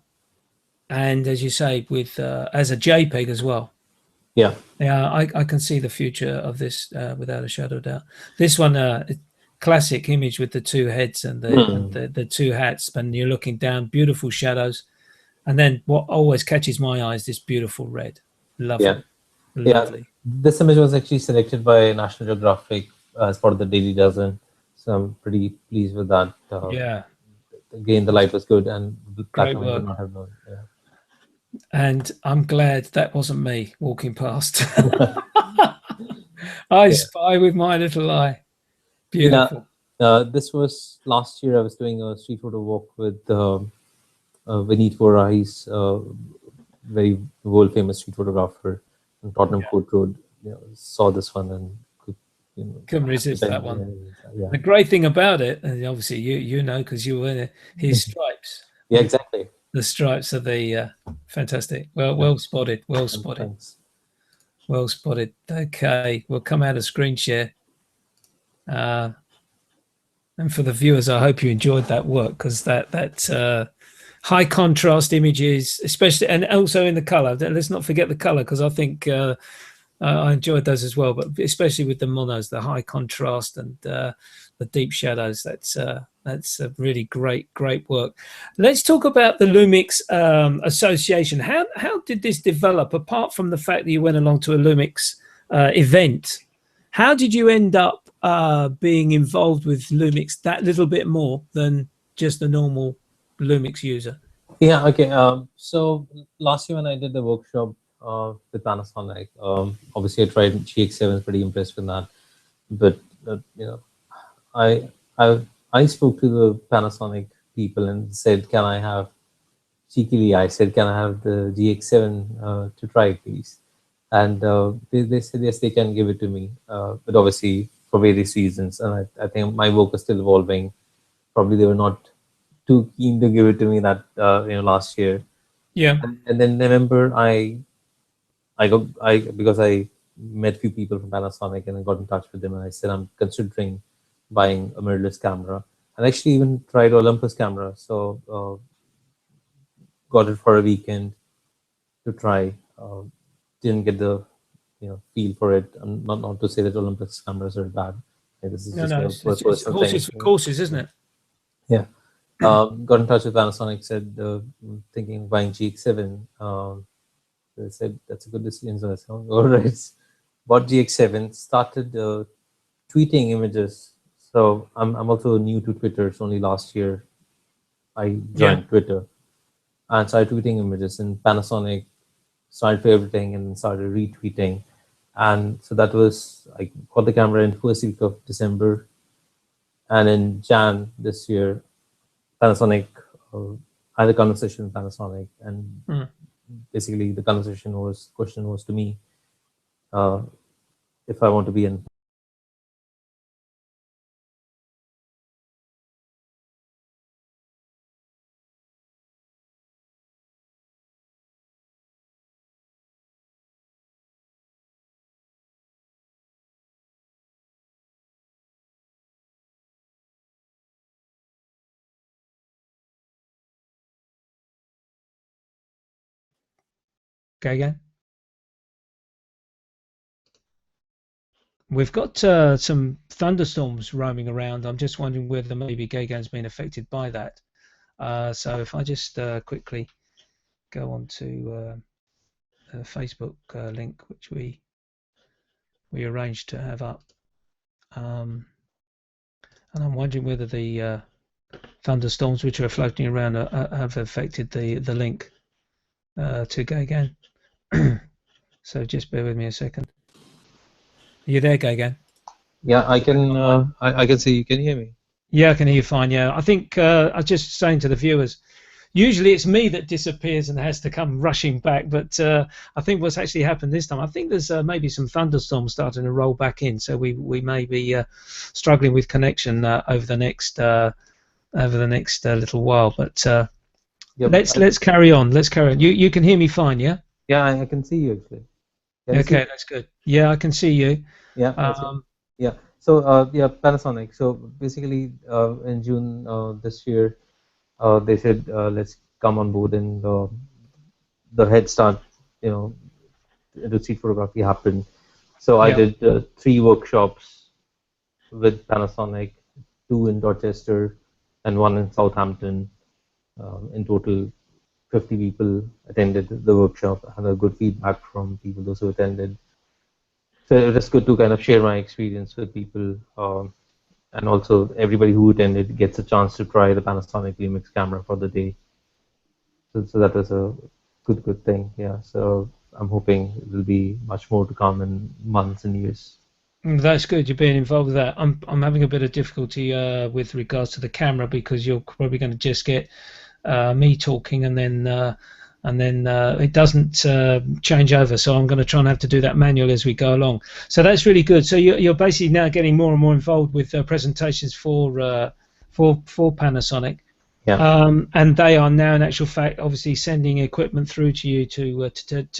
as you say, with as a JPEG as well. yeah, I can see the future of this without a shadow of doubt. This one, classic image with the two heads and the two hats, and you're looking down, beautiful shadows, and then what always catches my eye is this beautiful red. Lovely, lovely. Yeah. This image was actually selected by National Geographic as part of the Daily Dozen, so I'm pretty pleased with that. Yeah. Again, the light was good, and the Great platform did work. not have no. Yeah. And I'm glad that wasn't me walking past. I spy with my little eye. Beautiful. This was last year. I was doing a street photo walk with Vineet Vora. He's a very world famous street photographer on Tottenham Court Road. Saw this one and could, couldn't resist that one. Yeah. The great thing about it, and obviously you know because you were his stripes. Yeah, exactly. The stripes are the fantastic. Well spotted. Well spotted. Thanks. Well spotted. Okay, we'll come out of screen share. And for the viewers, I hope you enjoyed that work, because that high contrast images, especially, and also in the color. Let's not forget the color, because I think I enjoyed those as well. But especially with the monos, the high contrast and the deep shadows. That's a really great work. Let's talk about the Lumix association. How did this develop? Apart from the fact that you went along to a Lumix event, how did you end up being involved with Lumix that little bit more than just a normal Lumix user? Yeah. Okay. So last year when I did the workshop with Panasonic, obviously I tried GX7. Pretty impressed with that, but I spoke to the Panasonic people and said, "Can I have?" Cheekily, I said, "Can I have the GX7 to try, please?" And they said yes, they can give it to me, but obviously for various reasons. And I think my work is still evolving. Probably they were not too keen to give it to me that last year. Yeah. And then November, because I met a few people from Panasonic and I got in touch with them, and I said I'm considering buying a mirrorless camera. And actually even tried Olympus camera, so got it for a weekend to try. Didn't get the feel for it. Not to say that Olympus cameras are bad. This is it's personal horses thing. for courses, isn't it? Yeah. Got in touch with Panasonic. Said thinking of buying GX7. They said that's a good decision. So I said, all right. Bought GX7. Started tweeting images. So I'm also new to Twitter. It's only last year I joined Twitter, and started tweeting images. And Panasonic started favoriting and started retweeting. And so that was, I got the camera in first week of December. And in Jan this year, Panasonic, I had a conversation with Panasonic, and basically the question was to me, if I want to be in Gagan? We've got some thunderstorms roaming around. I'm just wondering whether maybe Gagan's been affected by that. So if I just quickly go on to a Facebook link, which we arranged to have up, and I'm wondering whether the thunderstorms which are floating around have affected the link to Gagan. So just bear with me a second. Are you there, Gagan? Yeah, I can. I can see you. Can you hear me? Yeah, I can hear you fine. Yeah, I think I was just saying to the viewers. Usually it's me that disappears and has to come rushing back, but I think what's actually happened this time, I think there's maybe some thunderstorms starting to roll back in, so we may be struggling with connection over the next little while. But Yeah, let's carry on. Let's carry on. You can hear me fine, yeah? Yeah, I can see you actually. Can you see? Okay, that's good. Yeah, I can see you. Yeah, that's it. Yeah. So yeah, Panasonic. So basically, in June this year, they said let's come on board, and the head start, you know, into street photography happened. So I Yeah. did 3 workshops with Panasonic, 2 in Dorchester and 1 in Southampton. In total, 50 people attended the workshop. I had a good feedback from people, those who attended. So it was good to kind of share my experience with people, and also everybody who attended gets a chance to try the Panasonic Lumix camera for the day. So that was a good thing. Yeah. So I'm hoping it will be much more to come in months and years. That's good. You're being involved with that. I'm having a bit of difficulty with regards to the camera because you're probably going to just get me talking and then it doesn't change over. So I'm going to try and have to do that manually as we go along. So that's really good. So you're basically now getting more and more involved with presentations for Panasonic. Yeah. And they are now, in actual fact, obviously sending equipment through to you to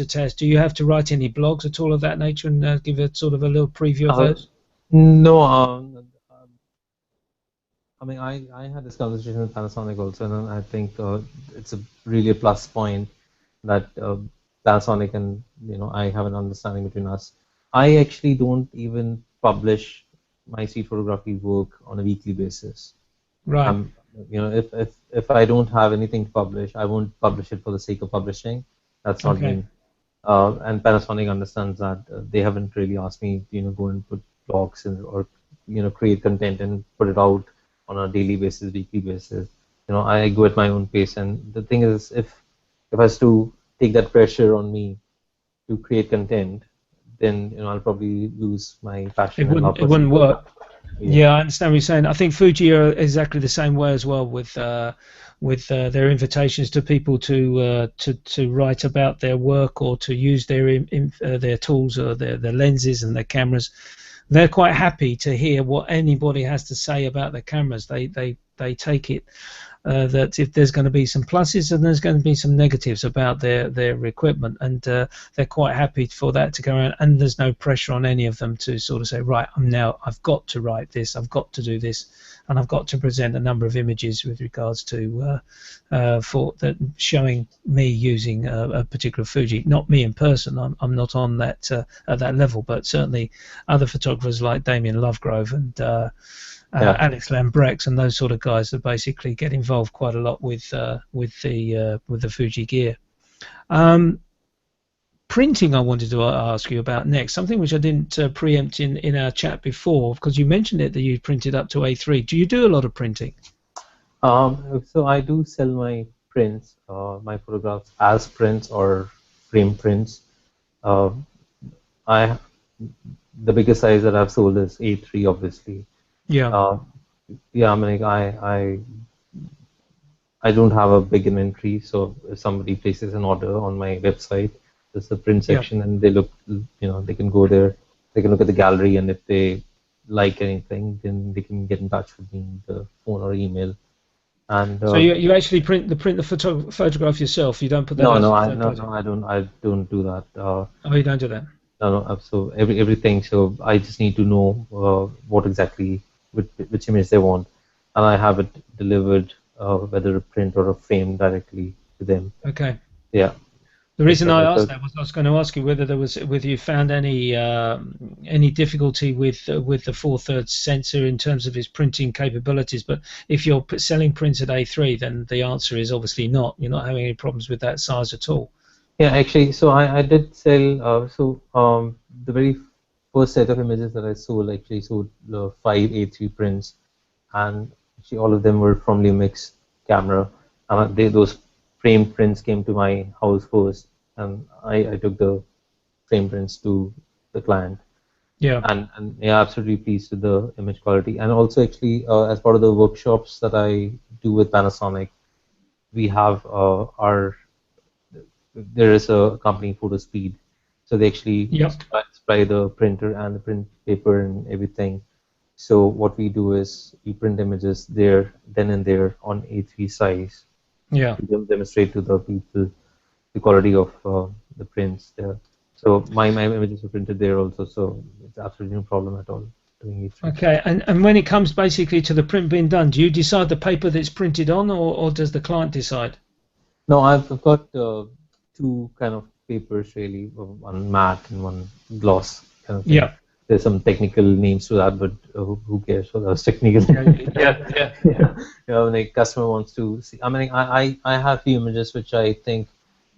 test. Do you have to write any blogs at all of that nature and give a sort of a little preview of those? No. I mean, I had this conversation with Panasonic also, and I think it's really a plus point that Panasonic and I have an understanding between us. I actually don't even publish my street photography work on a weekly basis. Right. If I don't have anything to publish, I won't publish it for the sake of publishing. That's not Okay. me. And Panasonic understands that. They haven't really asked me, go and put blogs or create content and put it out on a daily basis, weekly basis. I go at my own pace. And the thing is, if I was to take that pressure on me to create content, then I'll probably lose my passion and love. It wouldn't work. Yeah. Yeah, I understand what you're saying. I think Fuji are exactly the same way as well with their invitations to people to write about their work or to use their tools or their lenses and their cameras. They're quite happy to hear what anybody has to say about their cameras. They take it that if there's going to be some pluses and there's going to be some negatives about their equipment, and they're quite happy for that to go around, and there's no pressure on any of them to sort of say, right, I've got to write this, I've got to do this, and I've got to present a number of images with regards to for that showing me using a particular Fuji. Not me in person, I'm not on that at that level, but certainly other photographers like Damien Lovegrove and Alex Lambrex and those sort of guys that basically get involved quite a lot with the Fuji gear. Printing, I wanted to ask you about next, something which I didn't preempt in our chat before, because you mentioned it that you printed up to A3. Do you do a lot of printing? So I do sell my prints, my photographs as prints or frame prints. The biggest size that I've sold is A3, obviously. Yeah. Yeah, I mean, I don't have a big inventory, so if somebody places an order on my website, there's the print section, and they look, they can go there, they can look at the gallery, and if they like anything, then they can get in touch with me on the phone or email. And so you actually print the photograph yourself. You don't put that. I don't do that. Oh, you don't do that. No. So everything. So I just need to know what exactly which image they want, and I have it delivered, whether a print or a frame, directly to them. Okay. Yeah. The reason I etc. asked So that was I was going to ask you whether you found any difficulty with the 4/3 sensor in terms of its printing capabilities. But if you're selling printed A3, then the answer is obviously not. You're not having any problems with that size at all. yeah, actually, so I did sell. The very first set of images that I sold actually sold 5 A3 prints, and actually all of them were from Lumix camera. Those frame prints came to my house first, and I took the frame prints to the client. Yeah. And yeah, absolutely pleased with the image quality. And also actually, as part of the workshops that I do with Panasonic, we have our there is a company Photo Speed, so they actually Yep. supply the printer and the print paper and everything. So what we do is we print images there, then and there on A3 size Yeah. to demonstrate to the people the quality of the prints there. So my images are printed there also, so it's absolutely no problem at all doing A3. Okay. And when it comes basically to the print being done, do you decide the paper that's printed on, or does the client decide? No, I've got two kind of papers really, one matte and one gloss kind of thing. Yeah. There's some technical names to that, but who cares for those technical? Yeah. Yeah, like customer wants to see. I mean, I have few images which I think,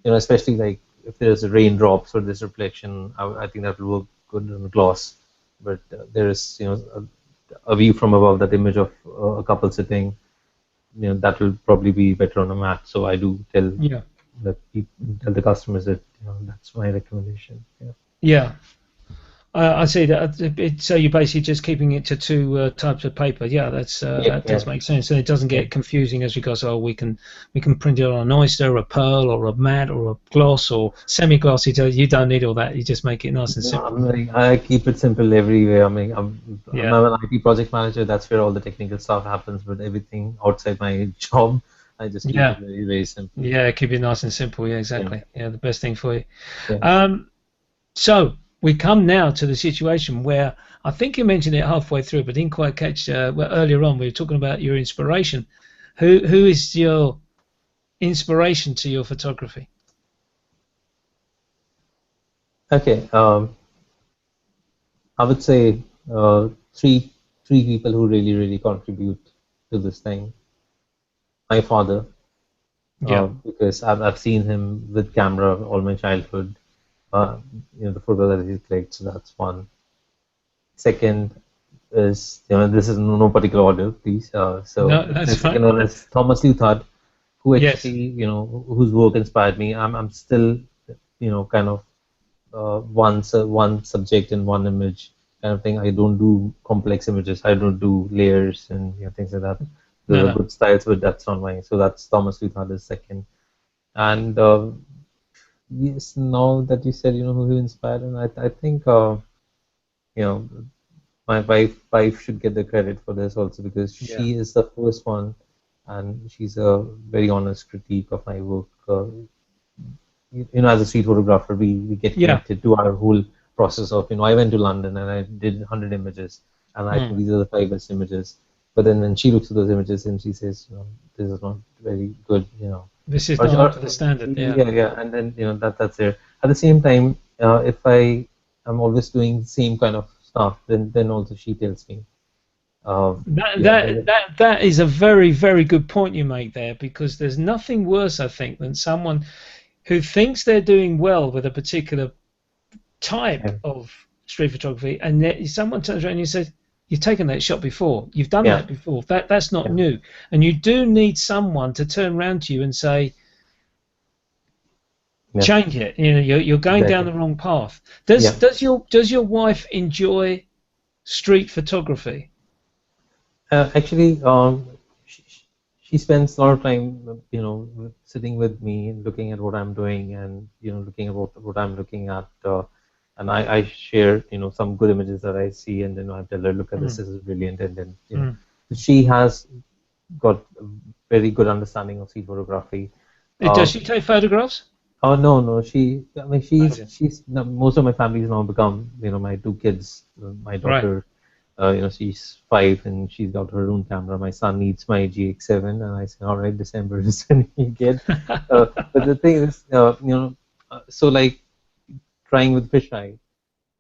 especially like if there's raindrops or this reflection, I think that will work good on gloss. But there is, a view from above, that image of a couple sitting, that will probably be better on a matte. So I do tell Yeah. tell the customers that that's my recommendation. Yeah. Yeah. I see that. So you're basically just keeping it to two types of paper. Yeah, Yeah, that yeah, does make sense, and it doesn't yeah. get confusing as regards. Oh, we can print it on an oyster, a pearl, or a matte, or a gloss, or semi-gloss. You don't need all that. You just make it nice and No, simple. I keep it simple everywhere. I mean, I'm Yeah, an IT project manager. That's where all the technical stuff happens. But everything outside my job, I just keep it yeah, very, very simple. yeah. Keep it nice and simple. Yeah, Yeah, exactly. Yeah, the best thing for you. yeah. So we come now to the situation where I think you mentioned it halfway through, but didn't quite catch. Well, earlier on, we were talking about your inspiration. Who is your inspiration to your photography? Okay. I would say three people who really, really contribute to this thing. My father, Yeah, because I've seen him with camera all my childhood. Uh, the photo that he clicked, so that's one. Second is, this is no particular order, please. So no, that's the second fine. one is Thomas Luthard, who Yes, actually, whose work inspired me. I'm still, kind of one subject and one image kind of thing. I don't do complex images. I don't do layers and things like that. Those no, are no, good styles, but that's not mine. So that's Thomas Luthard is second. And yes, now that you said, who inspired, and I think, you know, my wife should get the credit for this also, because yeah, she is the first one, and she's a very honest critique of my work. As a street photographer, we get yeah, connected to our whole process of, I went to London and I did 100 images, and I think mm. these are the 5 best images. But then when she looks at those images and she says, this is not very good, This is or, not up to the or standard. Yeah, yeah, and then that's there. At the same time, if I am always doing the same kind of stuff, then also she tells me, that yeah, that that that is a very very good point you make there, because there's nothing worse, I think, than someone who thinks they're doing well with a particular type yeah, of street photography, and then someone turns around and you says, "You've taken that shot before. You've done yeah, that before. That's not yeah, new." And you do need someone to turn around to you and say, yeah, "Change it. You're going down exactly, the wrong path." Does yeah. does your wife enjoy street photography? Actually, she, she spends a lot of time, sitting with me and looking at what I'm doing, and looking at what I'm looking at, and I share, some good images that I see, and then I tell her, look at this, Mm, this is brilliant, and then mm. she has got a very good understanding of street photography. Does Uh, she take photographs? oh no, no, I mean, Amazing. she's no, most of my family's now become, my two kids. My Right. daughter, she's 5 and she's got her own camera. My son needs my GX7, and I say, all right, December is when you get. But the thing is, so like trying with fisheye.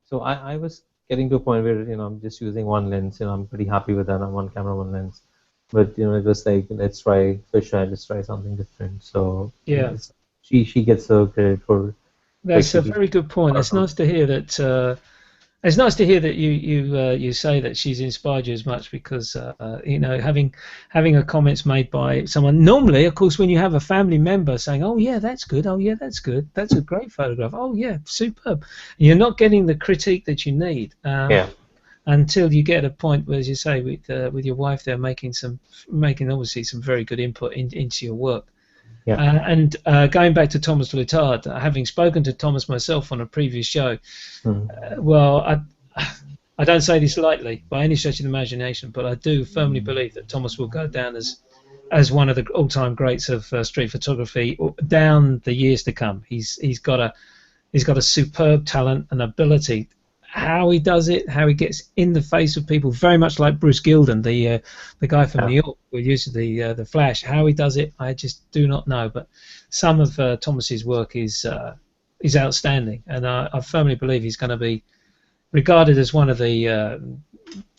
So I was getting to a point where I'm just using one lens. I'm pretty happy with that. I'm one camera, one lens. But it was like let's try fisheye, let's try something different. So Yeah. she gets the credit for That's a actually. very good point. It's nice to hear that. It's nice to hear that you say that she's inspired you as much because having a comments made by someone. Normally, of course, when you have a family member saying, "Oh yeah, that's good. Oh yeah, that's good. That's a great photograph. Oh yeah, superb," you're not getting the critique that you need. Yeah. Until you get a point where, as you say, with your wife, they're making obviously some very good input into your work. Yeah. And going back to Thomas Letard, having spoken to Thomas myself on a previous show, well, I don't say this lightly by any stretch of the imagination, but I do firmly believe that Thomas will go down as one of the all-time greats of street photography down the years to come. He's got a superb talent and ability. How he does it, how he gets in the face of people, very much like Bruce Gilden, the guy from New York who used the flash. How he does it, I just do not know. But some of Thomas's work is outstanding, and I firmly believe he's going to be regarded as one of the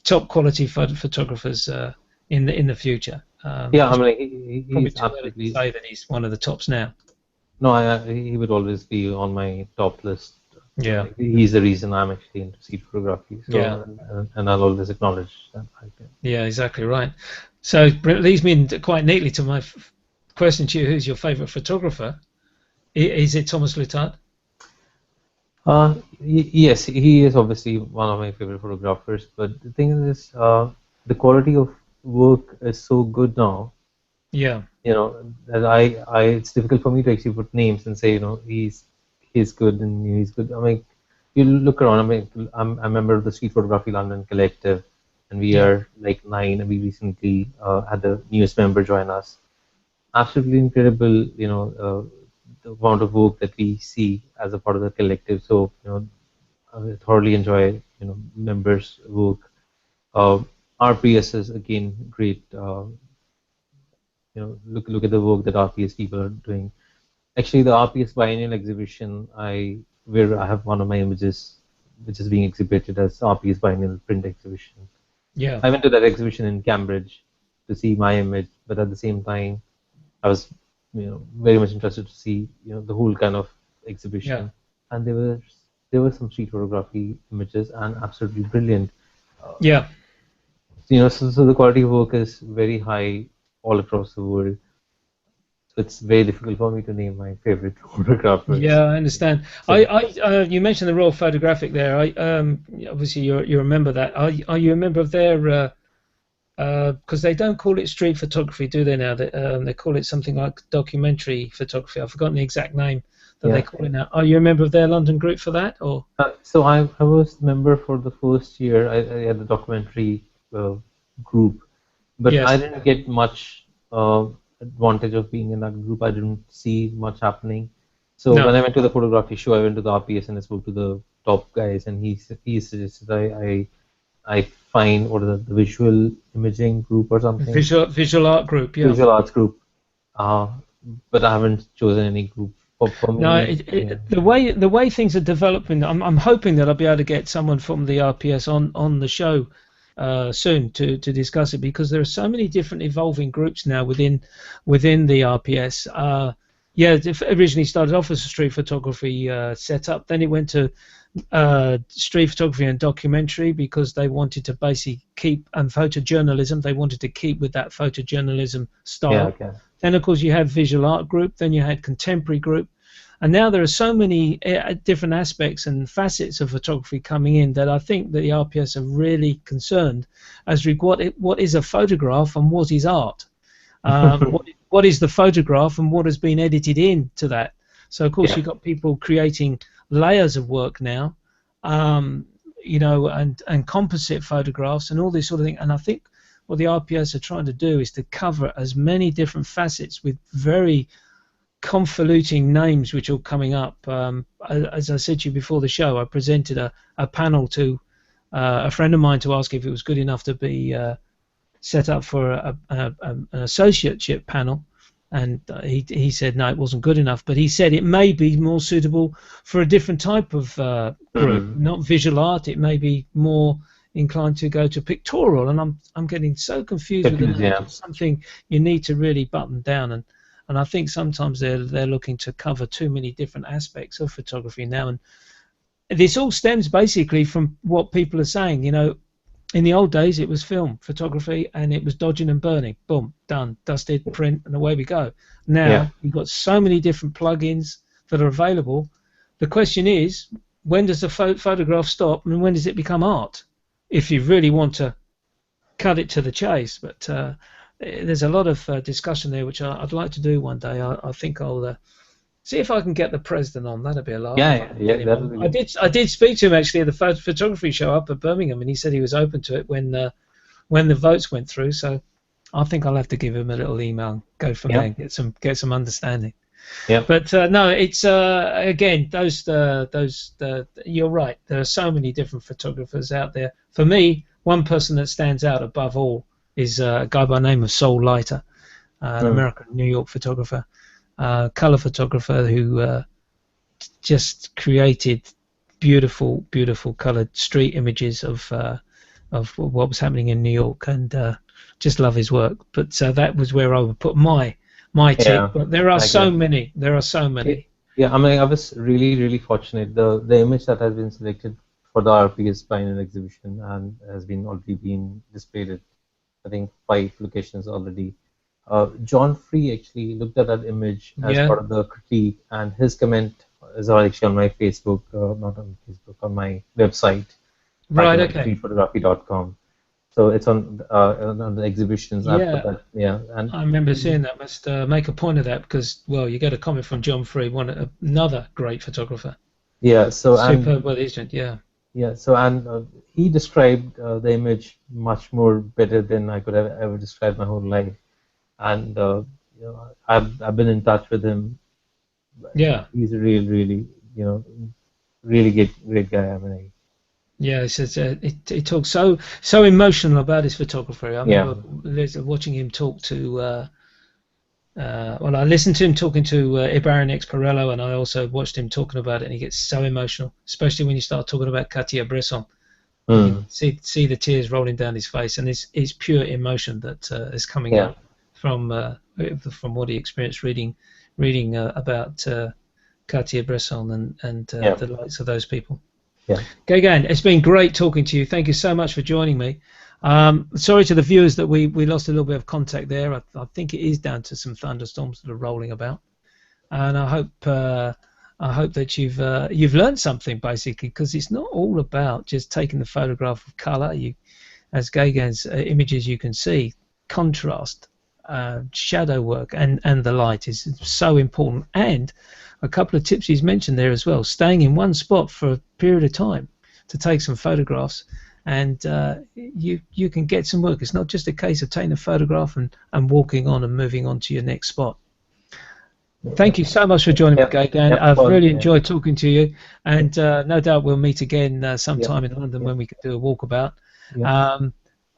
top quality photographers in the future. Yeah, I mean Probably he's too early to absolutely. say that he's one of the tops now. No, he would always be on my top list. Yeah. Like, he's the reason I'm actually into street photography. So, Yeah. and I'll always acknowledge that. Yeah, exactly right. So it leads me quite neatly to my question to you: who's your favourite photographer? Is it Thomas Letard? Yes, he is obviously one of my favorite photographers. But the thing is, the quality of work is so good now. Yeah. That it's difficult for me to actually put names and say, he's good and he's good. I mean, you look around. I mean, I'm a member of the Street Photography London Collective, and we are like 9. And we recently had the newest member join us. Absolutely incredible, the amount of work that we see as a part of the collective. So, I thoroughly enjoy, members' work. RPS is again great. Look at the work that RPS people are doing. Actually, the RPS biennial exhibition, where I have one of my images, which is being exhibited as RPS biennial print exhibition. Yeah. I went to that exhibition in Cambridge to see my image, but at the same time, I was, very much interested to see, the whole kind of exhibition. Yeah. And there were some street photography images and absolutely brilliant. Yeah. So the quality of work is very high all across the world. It's very difficult for me to name my favorite photographers. Yeah, I understand. So, You mentioned the Royal Photographic there. Obviously you're a member of that. Are you a member of their? Because they don't call it street photography, do they now? They call it something like documentary photography. I've forgotten the exact name that they call it now. Are you a member of their London group for that, or? So I was a member for the first year. I had the documentary group, but Yes. I didn't get much advantage of being in that group. I didn't see much happening. So No. when I went to the photography show, I went to the RPS and I spoke to the top guys, and he suggested I find what is the visual imaging group or something. Visual art group, yeah. Visual arts group. But I haven't chosen any group for me. No, the way things are developing, I'm hoping that I'll be able to get someone from the RPS on the show soon to discuss it, because there are so many different evolving groups now within the RPS. It originally started off as a street photography setup, then it went to street photography and documentary, because they wanted to basically keep, and photojournalism, they wanted to keep with that photojournalism style. Yeah, okay. Then of course you had visual art group, then you had contemporary group, and now there are so many different aspects and facets of photography coming in that I think that the RPS are really concerned as what is a photograph and what is art. What is the photograph and what has been edited into that. So of course you've got people creating layers of work now, and composite photographs and all this sort of thing. And I think what the RPS are trying to do is to cover as many different facets with very convoluting names which are coming up. As I said to you before the show, I presented a panel to a friend of mine to ask if it was good enough to be set up for an associateship panel. and he said no, it wasn't good enough. But he said it may be more suitable for a different type of group, not visual art. It may be more inclined to go to pictorial, and I'm getting so confused with the names. Yeah. It's something you need to really button down, and I think sometimes they're looking to cover too many different aspects of photography now, and this all stems basically from what people are saying. You know, in the old days it was film photography and it was dodging and burning, boom, done, dusted, print, and away we go. Now you've got so many different plugins that are available. The question is, when does the photograph stop and when does it become art, if you really want to cut it to the chase? But there's a lot of discussion there which I'd like to do one day. I think I'll see if I can get the president on. That'd be a laugh. I did speak to him actually at the photography show up at Birmingham, and he said he was open to it when the votes went through. So I think I'll have to give him a little email and go from there and get some understanding. Yeah. But no, it's again those you're right. There are so many different photographers out there. For me, one person that stands out above all is a guy by the name of Soul Lighter, an American New York photographer. Color photographer who just created beautiful colored street images of what was happening in New York, and just love his work. But that was where I would put my tip. But there are so many. There are so many. Yeah, I mean, I was really fortunate. The image that has been selected for the RP is by an exhibition and has already been displayed at, I think, 5 locations already. John Free actually looked at that image as part of the critique, and his comment is actually on my Facebook, not on Facebook, on my website. Right, okay. freephotography.com. So it's on the exhibitions. And I remember seeing that. Must make a point of that because, well, you get a comment from John Free, another great photographer. Yeah, so superb with agent, Yeah, so he described the image much more better than I could have ever described my whole life. And you know, I've been in touch with him. Yeah, he's a really really great guy. I mean, yeah, he says he talks so emotional about his photography. I remember watching him talk to. Well, I listened to him talking to Ibarra X Perello, and I also watched him talking about it, and he gets so emotional, especially when you start talking about Cartier-Bresson. You can see the tears rolling down his face, and it's pure emotion that is coming out from what he experienced reading about Cartier-Bresson and the likes of those people. Yeah. Gagan, it's been great talking to you. Thank you so much for joining me. Sorry to the viewers that we lost a little bit of contact there. I think it is down to some thunderstorms that are rolling about, and I hope that you've learned something basically, because it's not all about just taking the photograph of color. As Gagan's images, you can see contrast, shadow work, and the light is so important. And a couple of tips he's mentioned there as well: staying in one spot for a period of time to take some photographs. And you can get some work. It's not just a case of taking a photograph and walking on and moving on to your next spot. Thank you so much for joining me, Gagan. I've really enjoyed talking to you, and no doubt we'll meet again sometime in London when we can do a walkabout.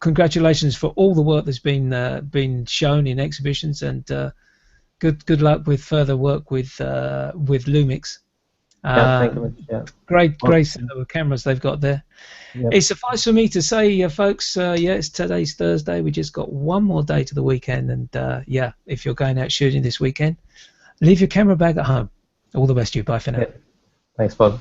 Congratulations for all the work that's been shown in exhibitions, and good luck with further work with Lumix. Thank you much. Great set of cameras they've got there. It suffices for me to say, folks, today's Thursday. We just got one more day to the weekend, and if you're going out shooting this weekend, leave your camera bag at home. All the best to you. Bye for now. Thanks, Bob.